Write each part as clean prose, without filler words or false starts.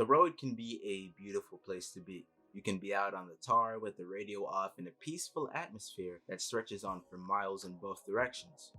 The road can be a beautiful place to be. You can be out on the tar with the radio off in a peaceful atmosphere that stretches on for miles in both directions.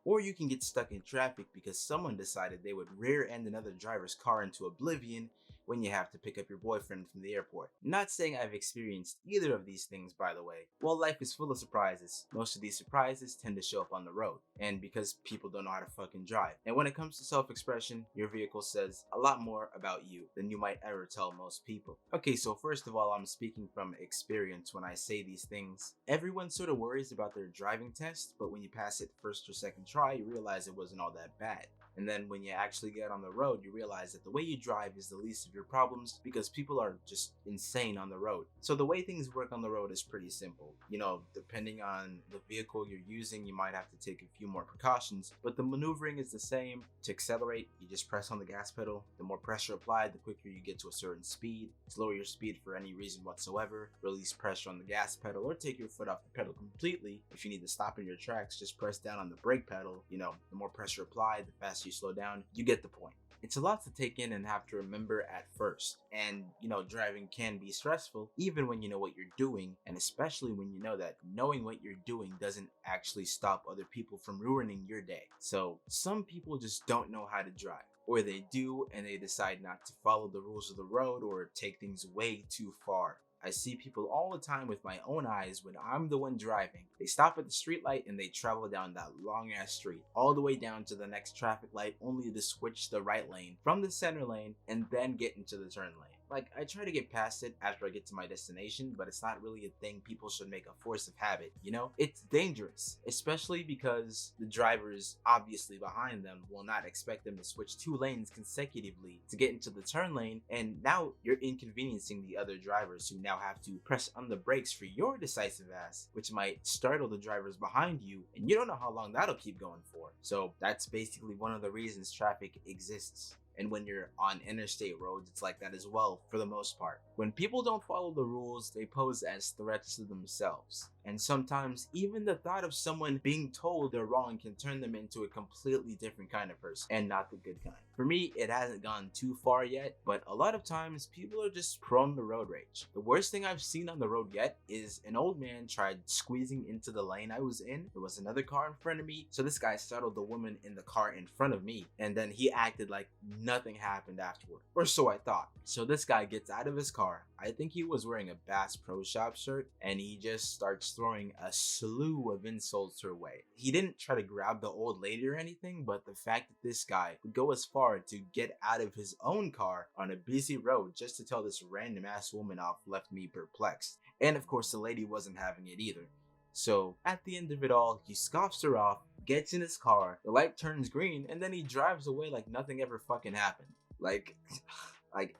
Or you can get stuck in traffic because someone decided they would rear end another driver's car into oblivion when you have to pick up your boyfriend from the airport. Not saying I've experienced either of these things, by the way. While life is full of surprises, most of these surprises tend to show up on the road, and because people don't know how to fucking drive. And when it comes to self-expression, your vehicle says a lot more about you than you might ever tell most people. Okay, so first of all, I'm speaking from experience when I say these things. Everyone sort of worries about their driving test, but when you pass it first or second try, you realize it wasn't all that bad. And then when you actually get on the road, you realize that the way you drive is the least of your problems because people are just insane on the road. So the way things work on the road is pretty simple. You know, depending on the vehicle you're using, you might have to take a few more precautions, but the maneuvering is the same. To accelerate, you just press on the gas pedal. The more pressure applied, the quicker you get to a certain speed. To lower your speed for any reason whatsoever, release pressure on the gas pedal or take your foot off the pedal completely. If you need to stop in your tracks, just press down on the brake pedal. You know, the more pressure applied, the faster you slow down. You get the point. It's a lot to take in and have to remember at first. And, you know, driving can be stressful even when you know what you're doing, and especially when you know that knowing what you're doing doesn't actually stop other people from ruining your day. So some people just don't know how to drive. Or they do and they decide not to follow the rules of the road or take things way too far. I see people all the time with my own eyes when I'm the one driving. They stop at the street light and they travel down that long ass street all the way down to the next traffic light only to switch the right lane from the center lane and then get into the turn lane. Like, I try to get past it after I get to my destination, but it's not really a thing people should make a force of habit, you know? It's dangerous, especially because the drivers obviously behind them will not expect them to switch 2 lanes consecutively to get into the turn lane, and now you're inconveniencing the other drivers who now have to press on the brakes for your decisive ass, which might startle the drivers behind you, and you don't know how long that'll keep going for. So that's basically one of the reasons traffic exists. And when you're on interstate roads, it's like that as well for the most part. When people don't follow the rules, they pose as threats to themselves. And sometimes even the thought of someone being told they're wrong can turn them into a completely different kind of person, and not the good kind. For me, it hasn't gone too far yet, but a lot of times people are just prone to road rage. The worst thing I've seen on the road yet is an old man tried squeezing into the lane I was in. There was another car in front of me, so this guy startled the woman in the car in front of me, and then he acted like nothing happened afterward, or so I thought. So this guy gets out of his car. I think he was wearing a Bass Pro Shop shirt, and he just starts throwing a slew of insults her way. He didn't try to grab the old lady or anything, but the fact that this guy would go as far to get out of his own car on a busy road just to tell this random ass woman off left me perplexed. And of course the lady wasn't having it either. So at the end of it all, he scoffs her off, gets in his car, the light turns green, and then he drives away like nothing ever fucking happened. Like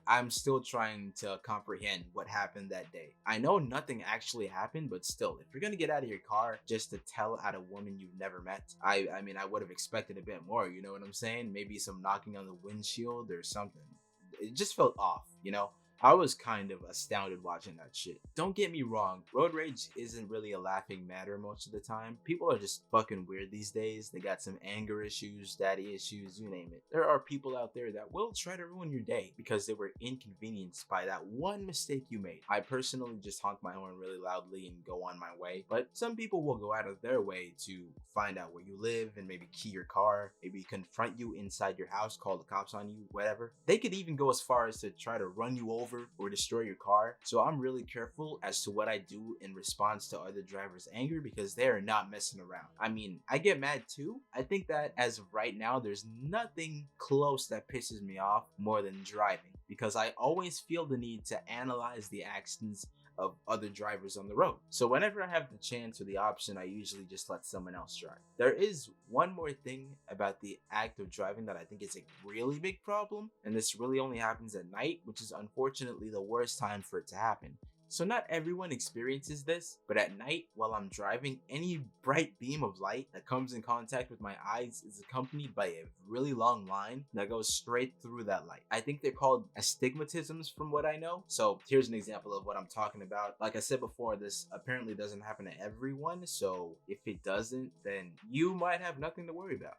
I'm still trying to comprehend what happened that day. I know nothing actually happened, but still, if you're gonna get out of your car just to tell out a woman you've never met, I mean, I would have expected a bit more, you know what I'm saying? Maybe some knocking on the windshield or something. It just felt off, you know? I was kind of astounded watching that shit. Don't get me wrong, road rage isn't really a laughing matter most of the time. People are just fucking weird these days. They got some anger issues, daddy issues, you name it. There are people out there that will try to ruin your day because they were inconvenienced by that one mistake you made. I personally just honk my horn really loudly and go on my way, but some people will go out of their way to find out where you live and maybe key your car, maybe confront you inside your house, call the cops on you, whatever. They could even go as far as to try to run you over or destroy your car. So I'm really careful as to what I do in response to other drivers' anger because they are not messing around. I mean, I get mad too. I think that as of right now, there's nothing close that pisses me off more than driving because I always feel the need to analyze the actions of other drivers on the road. So whenever I have the chance or the option, I usually just let someone else drive. There is one more thing about the act of driving that I think is a really big problem, and this really only happens at night, which is unfortunately the worst time for it to happen. So not everyone experiences this, but at night while I'm driving, any bright beam of light that comes in contact with my eyes is accompanied by a really long line that goes straight through that light. I think they're called astigmatisms from what I know. So here's an example of what I'm talking about. Like I said before, this apparently doesn't happen to everyone. So if it doesn't, then you might have nothing to worry about.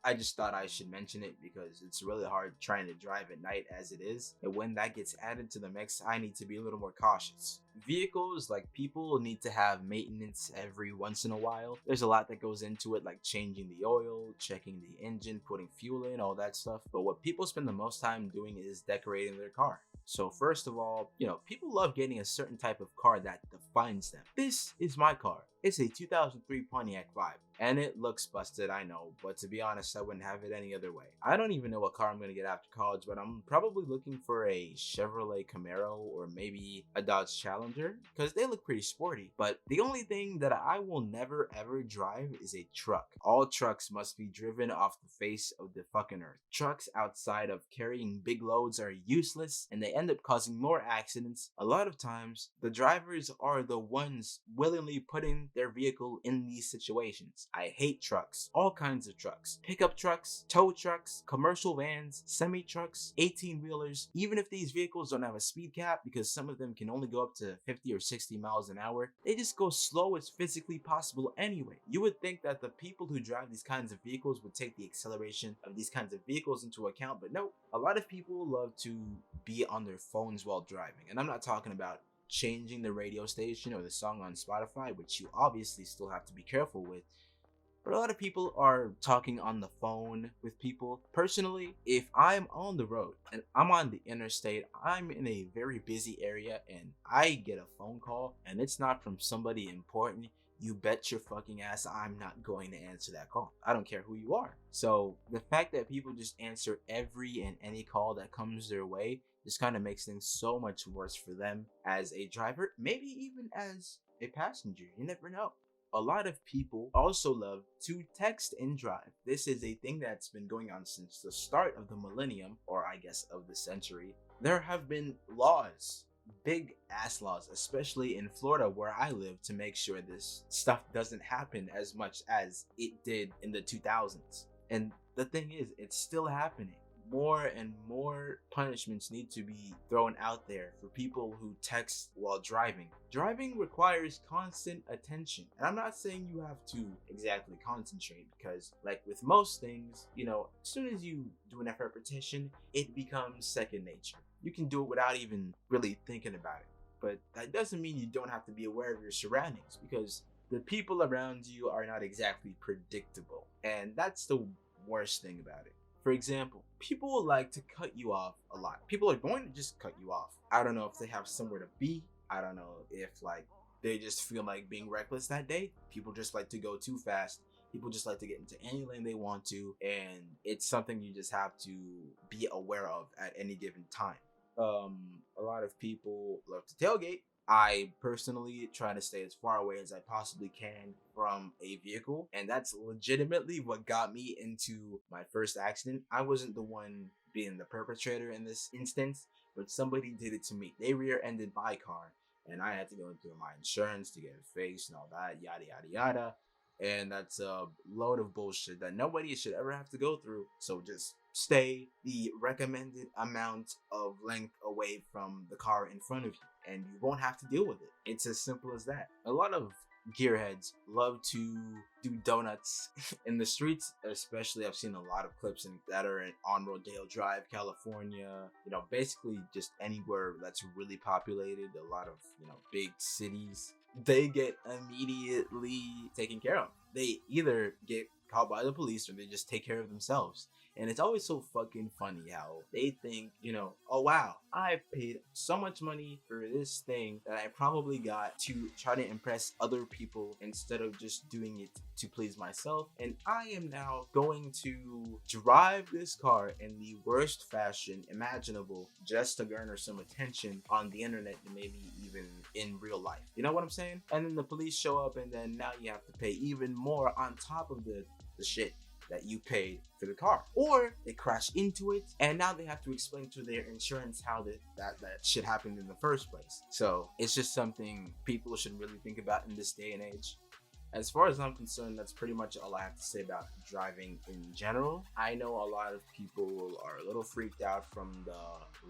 I just thought I should mention it because it's really hard trying to drive at night as it is. And when that gets added to the mix, I need to be a little more cautious. Vehicles, like people, need to have maintenance every once in a while. There's a lot that goes into it, like changing the oil, checking the engine, putting fuel in, all that stuff. But what people spend the most time doing is decorating their car. So first of all, people love getting a certain type of car that defines them. This is my car. It's a 2003 Pontiac Vibe, and it looks busted, I know, but to be honest, I wouldn't have it any other way. I don't even know what car I'm gonna get after college, but I'm probably looking for a Chevrolet Camaro or maybe a Dodge Challenger, because they look pretty sporty. But the only thing that I will never ever drive is a truck. All trucks must be driven off the face of the fucking earth. Trucks outside of carrying big loads are useless, and they end up causing more accidents. A lot of times, the drivers are the ones willingly putting their vehicle in these situations. I hate trucks. All kinds of trucks. Pickup trucks, tow trucks, commercial vans, semi-trucks, 18-wheelers. Even if these vehicles don't have a speed cap, because some of them can only go up to 50 or 60 miles an hour, they just go slow as physically possible anyway. You would think that the people who drive these kinds of vehicles would take the acceleration of these kinds of vehicles into account, but no. A lot of people love to be on their phones while driving, and I'm not talking about changing the radio station or the song on Spotify, which you obviously still have to be careful with, but a lot of people are talking on the phone with people. Personally, if I'm on the road and I'm on the interstate, I'm in a very busy area and I get a phone call and it's not from somebody important, you bet your fucking ass I'm not going to answer that call. I don't care who you are. So the fact that people just answer every and any call that comes their way just kind of makes things so much worse for them as a driver, maybe even as a passenger. You never know. A lot of people also love to text and drive. This is a thing that's been going on since the start of the millennium, or I guess of the century. There have been laws, big ass laws, especially in Florida where I live, to make sure this stuff doesn't happen as much as it did in the 2000s. And the thing is, it's still happening. More and more punishments need to be thrown out there for people who text while driving. Driving requires constant attention. And I'm not saying you have to exactly concentrate, because like with most things, as soon as you do enough repetition, it becomes second nature. You can do it without even really thinking about it. But that doesn't mean you don't have to be aware of your surroundings, because the people around you are not exactly predictable. And that's the worst thing about it. For example, people will like to cut you off a lot. People are going to just cut you off. I don't know if they have somewhere to be. I don't know if they just feel like being reckless that day. People just like to go too fast. People just like to get into any lane they want to. And it's something you just have to be aware of at any given time. A lot of people love to tailgate. I personally try to stay as far away as I possibly can from a vehicle, and that's legitimately what got me into my first accident. I wasn't the one being the perpetrator in this instance, but somebody did it to me. They rear-ended my car, and I had to go through my insurance to get it fixed and all that, yada yada yada. And that's a load of bullshit that nobody should ever have to go through. So just stay the recommended amount of length away from the car in front of you, and you won't have to deal with it. It's as simple as that. A lot of gearheads love to do donuts in the streets, especially I've seen a lot of clips that are on Rodeo Drive, California, basically just anywhere that's really populated, a lot of, big cities. They get immediately taken care of. They either get caught by the police or they just take care of themselves. And it's always so fucking funny how they think, oh wow, I paid so much money for this thing that I probably got to try to impress other people instead of just doing it to please myself. And I am now going to drive this car in the worst fashion imaginable just to garner some attention on the internet and maybe even in real life. You know what I'm saying? And then the police show up, and then now you have to pay even more on top of the shit that you paid for the car, or they crash into it and now they have to explain to their insurance how that shit happened in the first place. So it's just something people should really think about in this day and age. As far as I'm concerned, that's pretty much all I have to say about driving in general. I know a lot of people are a little freaked out from the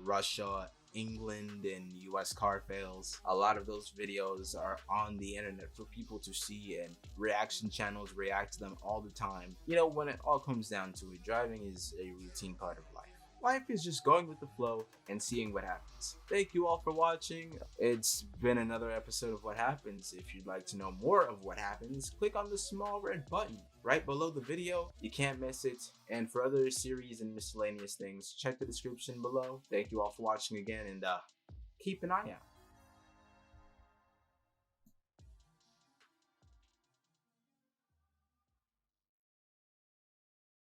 Russia, England, and US car fails. A lot of those videos are on the internet for people to see, and reaction channels react to them all the time. You know, when it all comes down to it, driving is a routine part of life. Life is just going with the flow and seeing what happens. Thank you all for watching. It's been another episode of What Happens. If you'd like to know more of what happens, click on the small red button right below the video. You can't miss it. And for other series and miscellaneous things, check the description below. Thank you all for watching again, and keep an eye out.